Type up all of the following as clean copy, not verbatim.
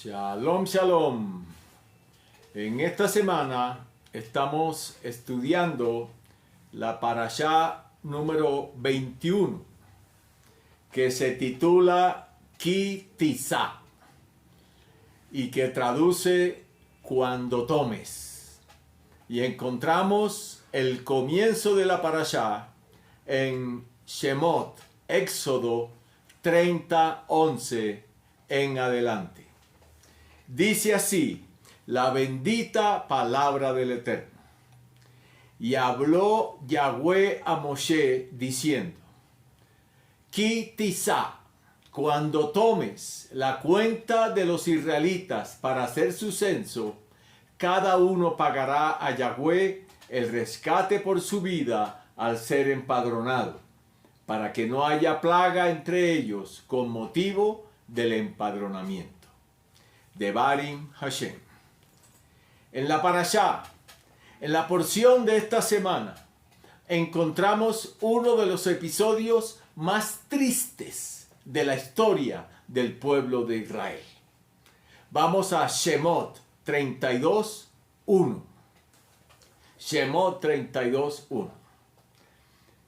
Shalom, shalom. En esta semana estamos estudiando la parashá número 21, que se titula Ki Tisa y que traduce cuando tomes. Y encontramos el comienzo de la parashá en Shemot, Éxodo 30:11 en adelante. Dice así la bendita palabra del Eterno. Y habló Yahweh a Moshe diciendo: Ki tisa, cuando tomes la cuenta de los israelitas para hacer su censo, cada uno pagará a Yahweh el rescate por su vida al ser empadronado, para que no haya plaga entre ellos con motivo del empadronamiento. Devarim Hashem. En la parashá, en la porción de esta semana, encontramos uno de los episodios más tristes de la historia del pueblo de Israel. Vamos a Shemot 32:1. Shemot 32:1.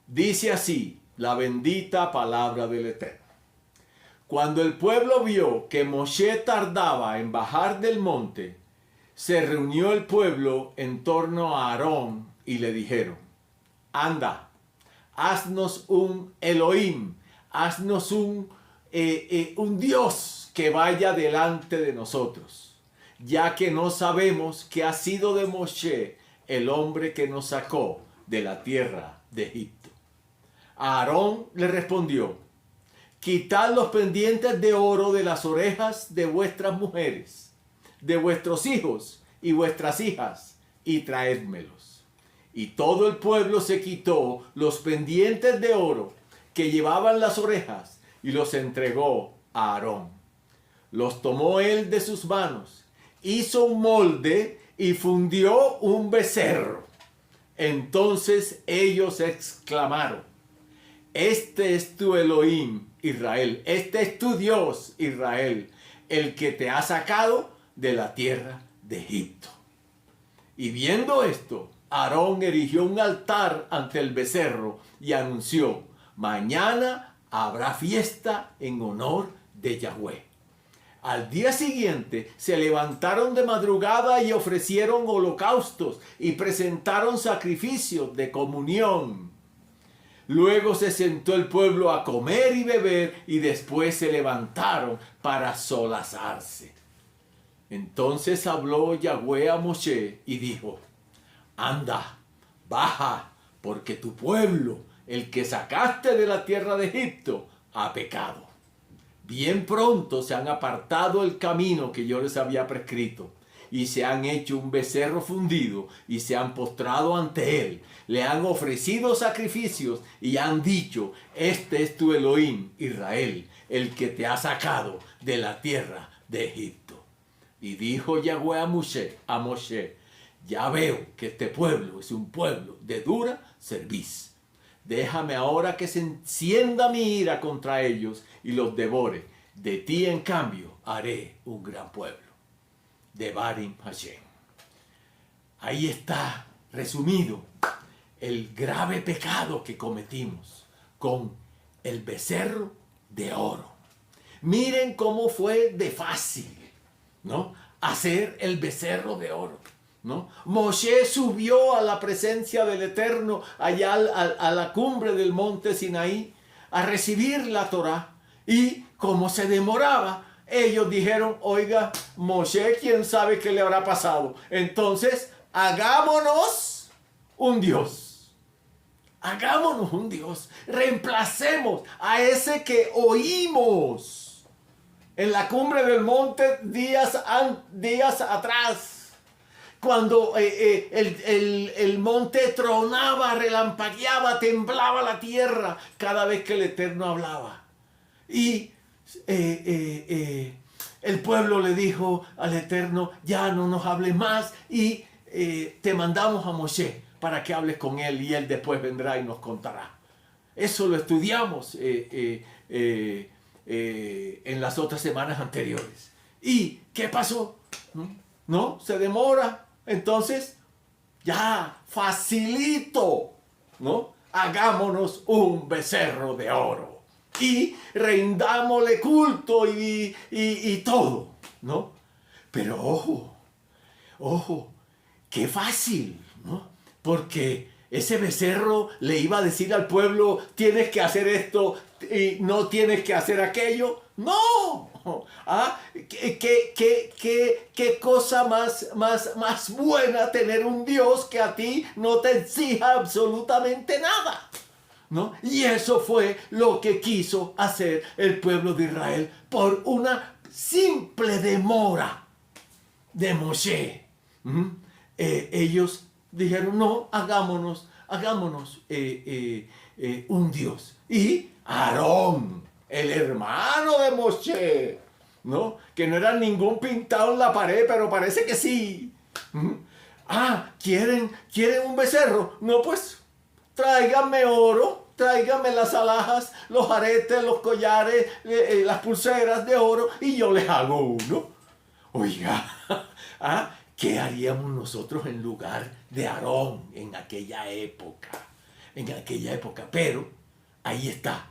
Dice así la bendita palabra del Eterno. Cuando el pueblo vio que Moshe tardaba en bajar del monte, se reunió el pueblo en torno a Aarón y le dijeron: anda, haznos un Elohim, haznos un Dios que vaya delante de nosotros, ya que no sabemos qué ha sido de Moshe, el hombre que nos sacó de la tierra de Egipto. Aarón le respondió: quitad los pendientes de oro de las orejas de vuestras mujeres, de vuestros hijos y vuestras hijas, y traédmelos. Y todo el pueblo se quitó los pendientes de oro que llevaban las orejas y los entregó a Aarón. Los tomó él de sus manos, hizo un molde y fundió un becerro. Entonces ellos exclamaron: este es tu Elohim, Israel. Este es tu Dios, Israel, el que te ha sacado de la tierra de Egipto. Y viendo esto, Aarón erigió un altar ante el becerro y anunció: mañana habrá fiesta en honor de Yahweh. Al día siguiente se levantaron de madrugada y ofrecieron holocaustos y presentaron sacrificios de comunión. Luego se sentó el pueblo a comer y beber, y después se levantaron para solazarse. Entonces habló Yahweh a Moshe y dijo: anda, baja, porque tu pueblo, el que sacaste de la tierra de Egipto, ha pecado. Bien pronto se han apartado el camino que yo les había prescrito, y se han hecho un becerro fundido, y se han postrado ante él. Le han ofrecido sacrificios, y han dicho: este es tu Elohim, Israel, el que te ha sacado de la tierra de Egipto. Y dijo Yahweh a Moshe: ya veo que este pueblo es un pueblo de dura cerviz. Déjame ahora que se encienda mi ira contra ellos y los devore. De ti, en cambio, haré un gran pueblo. Devarim Hashem. Ahí está resumido el grave pecado que cometimos con el becerro de oro. Miren cómo fue de fácil, ¿no?, hacer el becerro de oro, ¿no? Moshe subió a la presencia del Eterno allá a la cumbre del monte Sinaí a recibir la Torá, y como se demoraba, ellos dijeron: oiga, Moshe, quién sabe qué le habrá pasado, entonces hagámonos un Dios. Hagámonos un Dios. Reemplacemos a ese que oímos en la cumbre del monte días atrás, cuando el monte tronaba, relampagueaba, temblaba la tierra cada vez que el Eterno hablaba. Y el pueblo le dijo al Eterno: ya no nos hables más, y te mandamos a Moshe para que hables con él, y él después vendrá y nos contará. Eso lo estudiamos en las otras semanas anteriores. ¿Y qué pasó? No, se demora. Entonces, ya, facilito, ¿no? Hagámonos un becerro de oro y rindámosle culto y todo, ¿no? Pero ojo, qué fácil, ¿no? Porque ese becerro le iba a decir al pueblo, tienes que hacer esto y no tienes que hacer aquello. ¡No! ¿Ah? ¿Qué cosa más buena tener un Dios que a ti no te exija absolutamente nada? ¿No? Y eso fue lo que quiso hacer el pueblo de Israel por una simple demora de Moshe. Ellos dijeron, no, hagámonos un Dios. Y Aarón, el hermano de Moshe, ¿no? Que no era ningún pintado en la pared, pero parece que sí. ¿Quieren un becerro? No, pues tráiganme oro, tráiganme las alhajas, los aretes, los collares, las pulseras de oro y yo les hago uno. Oiga, ¿qué haríamos nosotros en lugar de Aarón en aquella época? Pero ahí está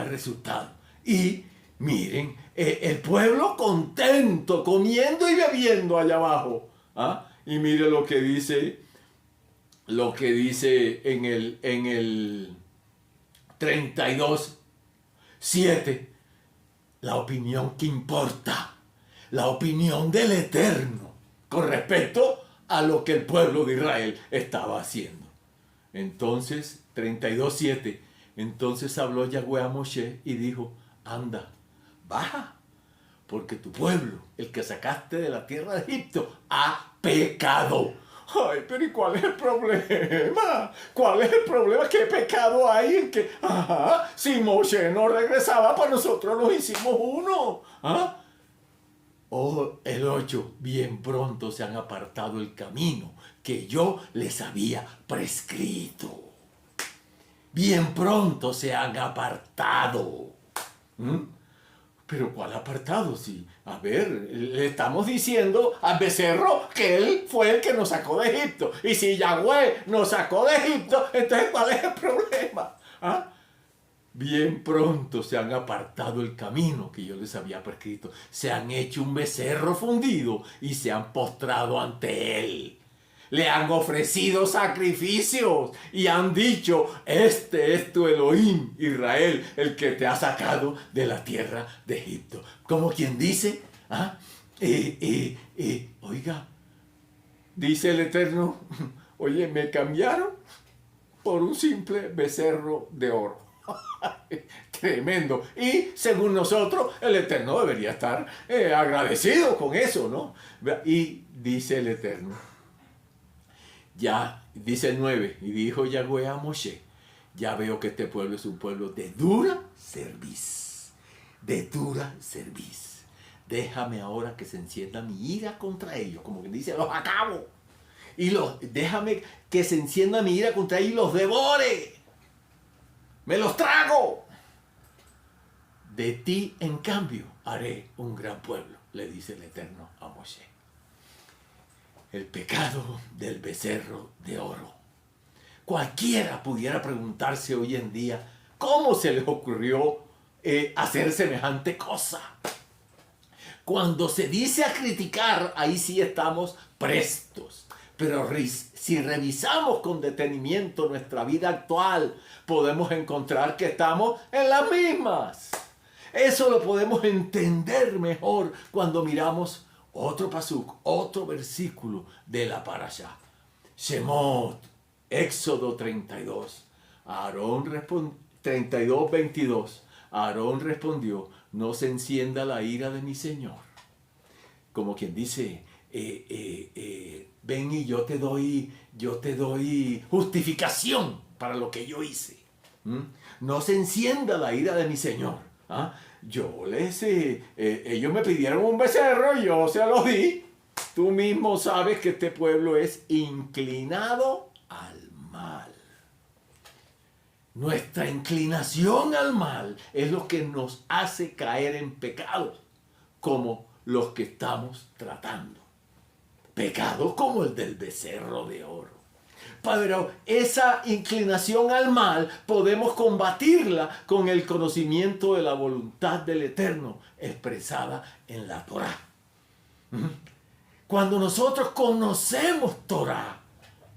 el resultado. Y miren, el pueblo contento, comiendo y bebiendo allá abajo. Y mire lo que dice en el 32:7, la opinión que importa, la opinión del Eterno con respecto a lo que el pueblo de Israel estaba haciendo. Entonces, 32:7, entonces habló Yahweh a Moshe y dijo, anda, baja, porque tu pueblo, el que sacaste de la tierra de Egipto, ha pecado. Ay, pero ¿y cuál es el problema? ¿Cuál es el problema? ¿Qué pecado hay en que, si Moshe no regresaba, pues nosotros nos hicimos uno? El 8, bien pronto se han apartado el camino que yo les había prescrito. Bien pronto se han apartado. Pero ¿cuál apartado? Sí, a ver, le estamos diciendo al becerro que él fue el que nos sacó de Egipto. Y si Yahweh nos sacó de Egipto, entonces ¿cuál es el problema? Bien pronto se han apartado el camino que yo les había prescrito. Se han hecho un becerro fundido y se han postrado ante él. Le han ofrecido sacrificios y han dicho, este es tu Elohim, Israel, el que te ha sacado de la tierra de Egipto. Como quien dice, oiga, dice el Eterno, oye, me cambiaron por un simple becerro de oro. Tremendo. Y según nosotros, el Eterno debería estar agradecido con eso, ¿no? Y dice el Eterno, ya, dice el 9, y dijo Yahweh a Moshe, ya veo que este pueblo es un pueblo de dura cerviz. De dura cerviz. Déjame ahora que se encienda mi ira contra ellos. Como que dice, los acabo. Déjame que se encienda mi ira contra ellos y los devore. Me los trago. De ti, en cambio, haré un gran pueblo, le dice el Eterno a Moshe. El pecado del becerro de oro. Cualquiera pudiera preguntarse hoy en día, ¿cómo se les ocurrió hacer semejante cosa? Cuando se dice a criticar, ahí sí estamos prestos. Pero si revisamos con detenimiento nuestra vida actual, podemos encontrar que estamos en las mismas. Eso lo podemos entender mejor cuando miramos otro pasuk, otro versículo de la parashá. Shemot, Éxodo 32. 32:22. Aarón respondió, no se encienda la ira de mi Señor. Como quien dice, ven y yo te doy justificación para lo que yo hice. No se encienda la ira de mi Señor. Ellos me pidieron un becerro y yo se los di. Tú mismo sabes que este pueblo es inclinado al mal. Nuestra inclinación al mal es lo que nos hace caer en pecado, como los que estamos tratando. Pecados como el del becerro de oro. Pero esa inclinación al mal podemos combatirla con el conocimiento de la voluntad del Eterno expresada en la Torá. Cuando nosotros conocemos Torá,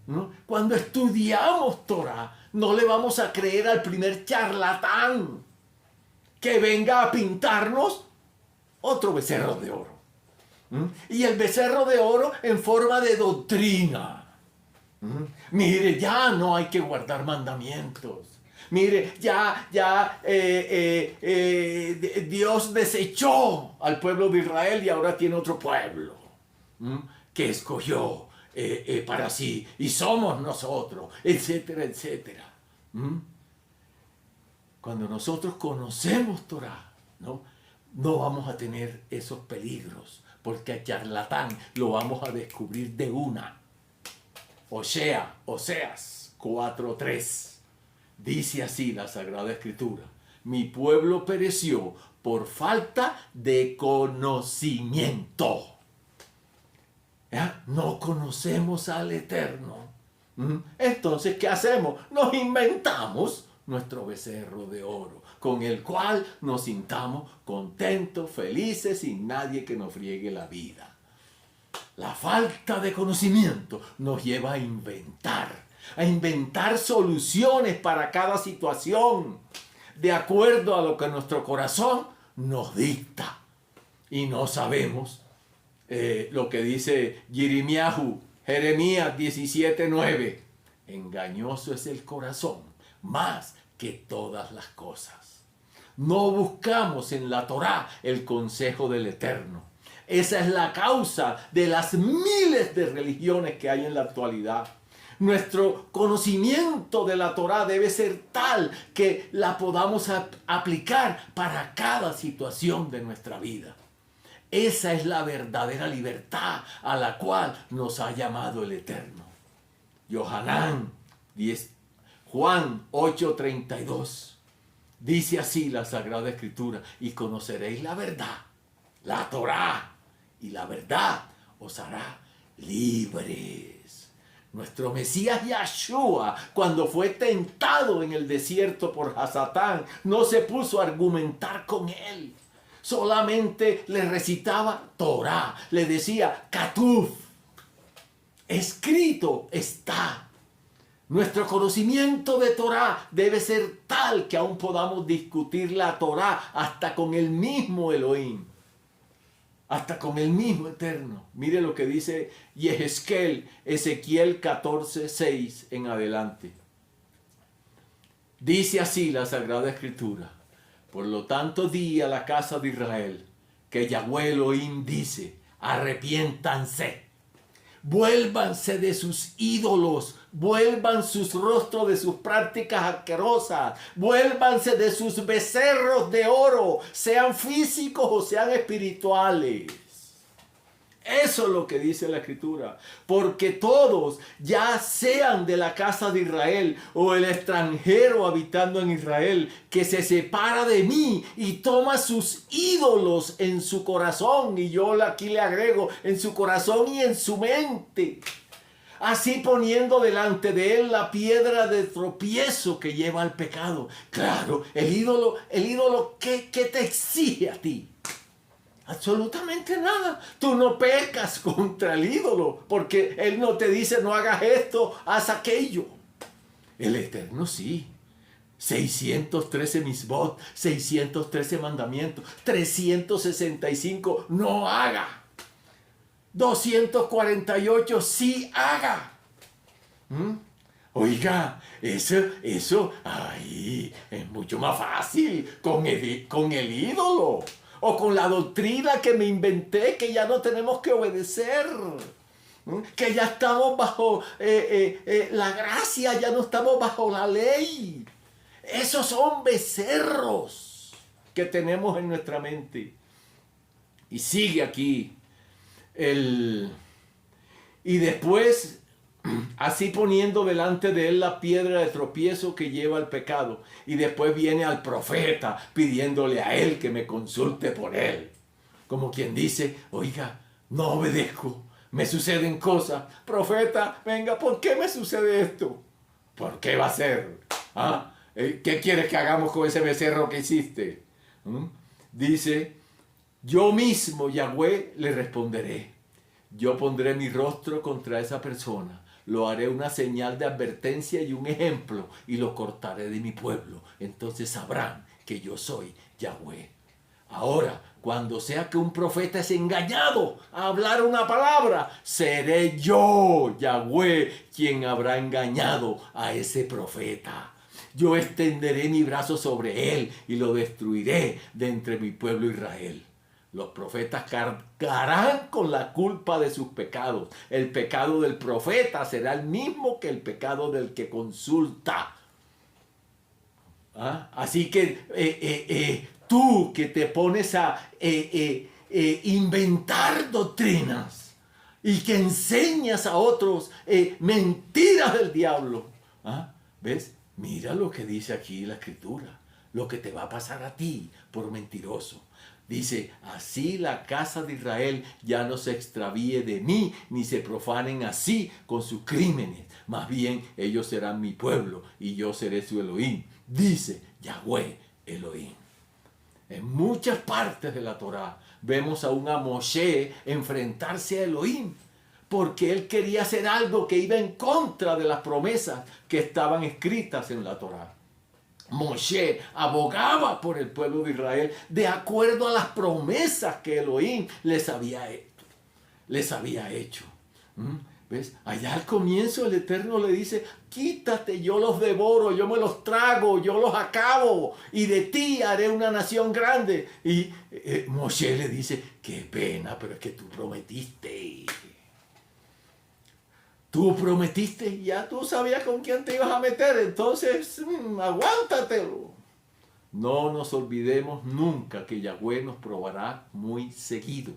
¿no? Cuando estudiamos Torá, no le vamos a creer al primer charlatán que venga a pintarnos otro becerro de oro. Y el becerro de oro en forma de doctrina. Mire, ya no hay que guardar mandamientos. Mire, Dios desechó al pueblo de Israel y ahora tiene otro pueblo que escogió para sí, y somos nosotros, etcétera, etcétera. Cuando nosotros conocemos Torá, ¿no vamos a tener esos peligros, porque al charlatán lo vamos a descubrir de una. Oseas 4:3. Dice así la Sagrada Escritura: mi pueblo pereció por falta de conocimiento. ¿Ya? No conocemos al Eterno. Entonces, ¿qué hacemos? Nos inventamos nuestro becerro de oro, con el cual nos sintamos contentos, felices, sin nadie que nos friegue la vida. La falta de conocimiento nos lleva a inventar soluciones para cada situación, de acuerdo a lo que nuestro corazón nos dicta. Y no sabemos lo que dice Jeremías 17:9. Engañoso es el corazón, más que todas las cosas. No buscamos en la Torá el consejo del Eterno. Esa es la causa de las miles de religiones que hay en la actualidad. Nuestro conocimiento de la Torá debe ser tal que la podamos aplicar para cada situación de nuestra vida. Esa es la verdadera libertad a la cual nos ha llamado el Eterno. Juan 8:32. Dice así la Sagrada Escritura: y conoceréis la verdad, la Torá, y la verdad os hará libres. Nuestro Mesías Yahshua, cuando fue tentado en el desierto por Satán, no se puso a argumentar con él. Solamente le recitaba Torá, le decía Katuv, escrito está. Nuestro conocimiento de Torá debe ser tal que aún podamos discutir la Torá hasta con el mismo Elohim, hasta con el mismo Eterno. Mire lo que dice Ezequiel 14:6 en adelante. Dice así la Sagrada Escritura: por lo tanto di a la casa de Israel que Yahweh Elohim dice: arrepiéntanse, vuélvanse de sus ídolos, vuelvan sus rostros de sus prácticas asquerosas, vuélvanse de sus becerros de oro, sean físicos o sean espirituales. Eso es lo que dice la Escritura. Porque todos, ya sean de la casa de Israel o el extranjero habitando en Israel, que se separa de mí y toma sus ídolos en su corazón, y yo aquí le agrego, en su corazón y en su mente, así poniendo delante de él la piedra de tropiezo que lleva al pecado. Claro, el ídolo, ¿qué te exige a ti? Absolutamente nada. Tú no pecas contra el ídolo, porque él no te dice no hagas esto, haz aquello. El Eterno sí. 613 misbot, 613 mandamientos, 365 no haga, 248 sí haga. Oiga, eso, ahí es mucho más fácil con el ídolo. O con la doctrina que me inventé, que ya no tenemos que obedecer. Que ya estamos bajo la gracia, ya no estamos bajo la ley. Esos son becerros que tenemos en nuestra mente. Y sigue aquí. Y después, así poniendo delante de él la piedra de tropiezo que lleva al pecado. Y después viene al profeta pidiéndole a él que me consulte por él. Como quien dice, oiga, no obedezco, me suceden cosas. Profeta, venga, ¿por qué me sucede esto? ¿Por qué va a ser? ¿Ah? ¿Qué quieres que hagamos con ese becerro que hiciste? Dice, yo mismo, Yahweh, le responderé. Yo pondré mi rostro contra esa persona. Lo haré una señal de advertencia y un ejemplo, y lo cortaré de mi pueblo. Entonces sabrán que yo soy Yahweh. Ahora, cuando sea que un profeta es engañado a hablar una palabra, seré yo, Yahweh, quien habrá engañado a ese profeta. Yo extenderé mi brazo sobre él y lo destruiré de entre mi pueblo Israel. Los profetas cargarán con la culpa de sus pecados. El pecado del profeta será el mismo que el pecado del que consulta. Así que tú que te pones a inventar doctrinas y que enseñas a otros mentiras del diablo, ¿ves? Mira lo que dice aquí la Escritura, lo que te va a pasar a ti por mentiroso. Dice, así la casa de Israel ya no se extravíe de mí, ni se profanen así con sus crímenes. Más bien, ellos serán mi pueblo y yo seré su Elohim. Dice Yahweh Elohim. En muchas partes de la Torá vemos a un Moshe enfrentarse a Elohim, porque él quería hacer algo que iba en contra de las promesas que estaban escritas en la Torá. Moshe abogaba por el pueblo de Israel de acuerdo a las promesas que Elohim les había hecho. ¿Ves? Allá al comienzo el Eterno le dice, quítate, yo los devoro, yo me los trago, yo los acabo, y de ti haré una nación grande. Y Moshe le dice, qué pena, pero es que tú prometiste. Tú prometiste, ya tú sabías con quién te ibas a meter, entonces aguántatelo. No nos olvidemos nunca que Yahweh nos probará muy seguido,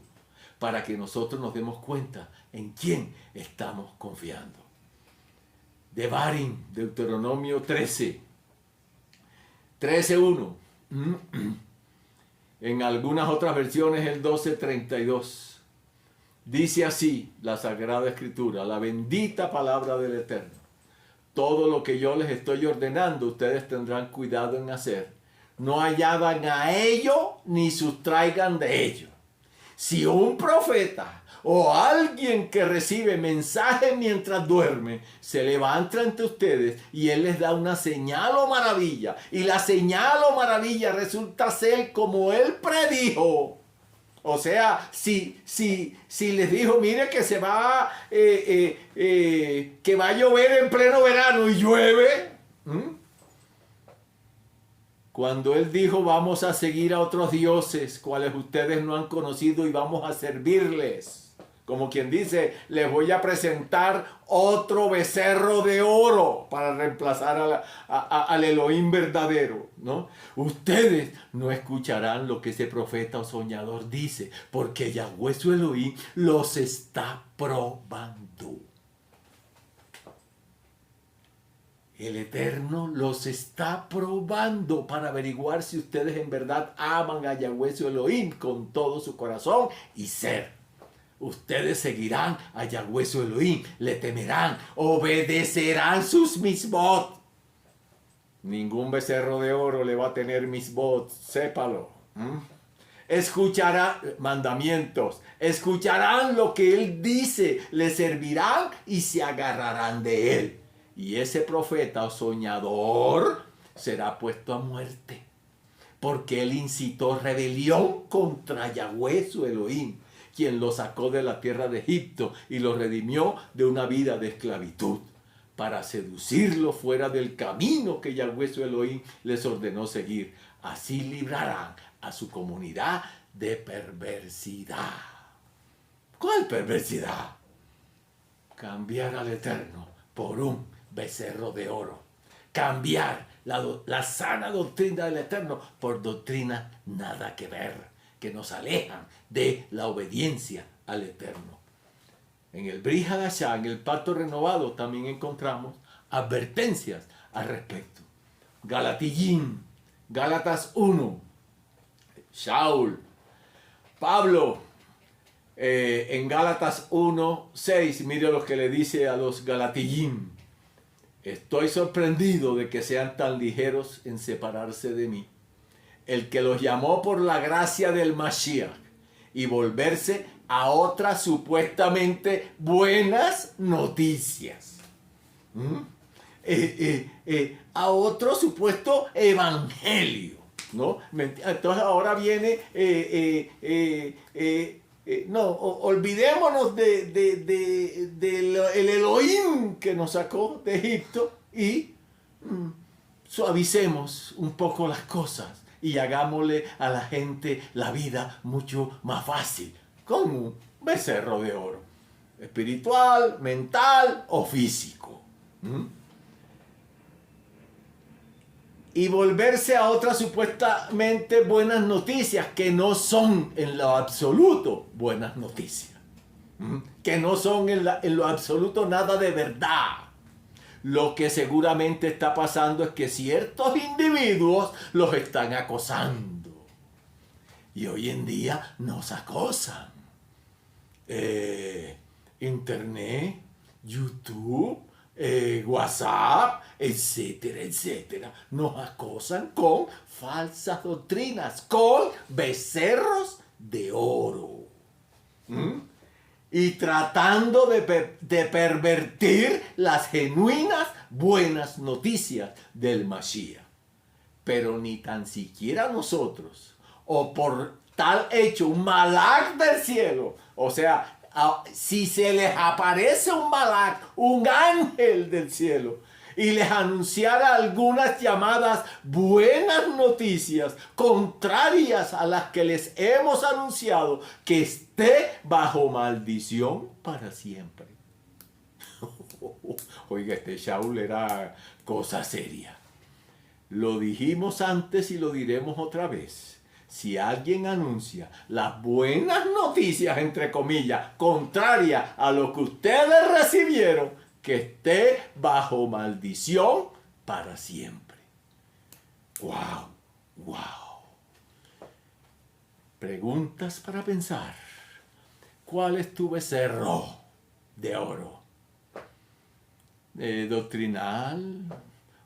para que nosotros nos demos cuenta en quién estamos confiando. Devarim, Deuteronomio 13:1. En algunas otras versiones el 12:32. Dice así la Sagrada Escritura, la bendita palabra del Eterno. Todo lo que yo les estoy ordenando, ustedes tendrán cuidado en hacer. No añadan a ello ni sustraigan de ello. Si un profeta o alguien que recibe mensaje mientras duerme se levanta ante ustedes y él les da una señal o maravilla, y la señal o maravilla resulta ser como él predijo. O sea, si les dijo, mire que se va, que va a llover en pleno verano y llueve. Cuando él dijo, vamos a seguir a otros dioses, cuales ustedes no han conocido, y vamos a servirles. Como quien dice, les voy a presentar otro becerro de oro para reemplazar al Elohim verdadero, ¿no? Ustedes no escucharán lo que ese profeta o soñador dice, porque Yahweh su Elohim los está probando. El Eterno los está probando para averiguar si ustedes en verdad aman a Yahweh su Elohim con todo su corazón y ser. Ustedes seguirán a Yahweh su Elohim, le temerán, obedecerán sus misbot. Ningún becerro de oro le va a tener misbot, sépalo. Escucharán mandamientos, escucharán lo que él dice, le servirán y se agarrarán de él. Y ese profeta o soñador será puesto a muerte, porque él incitó rebelión contra Yahweh su Elohim, quien lo sacó de la tierra de Egipto y lo redimió de una vida de esclavitud, para seducirlo fuera del camino que Yahweh su Elohim les ordenó seguir. Así librarán a su comunidad de perversidad. ¿Cuál perversidad? Cambiar al Eterno por un becerro de oro. Cambiar la sana doctrina del Eterno por doctrina nada que ver, que nos alejan de la obediencia al Eterno. En el Brit Hadashah, en el pacto renovado, también encontramos advertencias al respecto. Gálatas 1. Shaul, Pablo, en Gálatas 1:6, mire lo que le dice a los galatillín. Estoy sorprendido de que sean tan ligeros en separarse de mí. El que los llamó por la gracia del Mashiach y volverse a otras supuestamente buenas noticias. A otro supuesto evangelio, ¿no? Entonces ahora viene, olvidémonos del Elohim que nos sacó de Egipto y suavicemos un poco las cosas y hagámosle a la gente la vida mucho más fácil, con un becerro de oro, espiritual, mental o físico. Y volverse a otras supuestamente buenas noticias que no son en lo absoluto buenas noticias, que no son en lo absoluto nada de verdad. Lo que seguramente está pasando es que ciertos individuos los están acosando. Y hoy en día nos acosan. Internet, YouTube, WhatsApp, etcétera, etcétera. Nos acosan con falsas doctrinas, con becerros de oro. Y tratando de pervertir las genuinas buenas noticias del Mashiach. Pero ni tan siquiera nosotros, o por tal hecho un malach del cielo, o sea, si se les aparece un malach, un ángel del cielo, y les anunciara algunas llamadas buenas noticias contrarias a las que les hemos anunciado, que esté bajo maldición para siempre. Oiga, este Shaul era cosa seria. Lo dijimos antes y lo diremos otra vez. Si alguien anuncia las buenas noticias, entre comillas, contrarias a lo que ustedes recibieron, que esté bajo maldición para siempre. ¡Wow! ¡Wow! Preguntas para pensar. ¿Cuál es tu becerro de oro? ¿Doctrinal?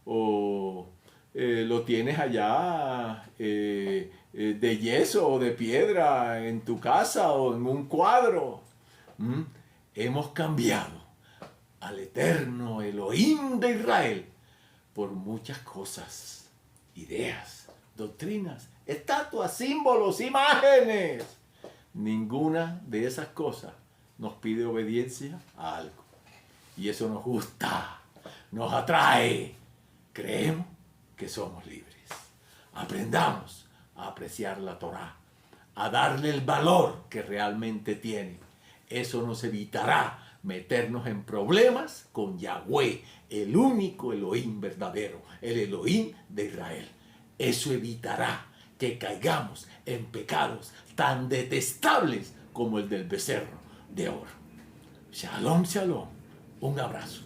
¿O lo tienes allá de yeso o de piedra en tu casa o en un cuadro? Hemos cambiado al eterno Elohim de Israel por muchas cosas, ideas, doctrinas, estatuas, símbolos, imágenes. Ninguna de esas cosas nos pide obediencia a algo. Y eso nos gusta, nos atrae. Creemos que somos libres. Aprendamos a apreciar la Torá, a darle el valor que realmente tiene. Eso nos evitará meternos en problemas con Yahweh, el único Elohim verdadero, el Elohim de Israel. Eso evitará que caigamos en pecados tan detestables como el del becerro de oro. Shalom, shalom. Un abrazo.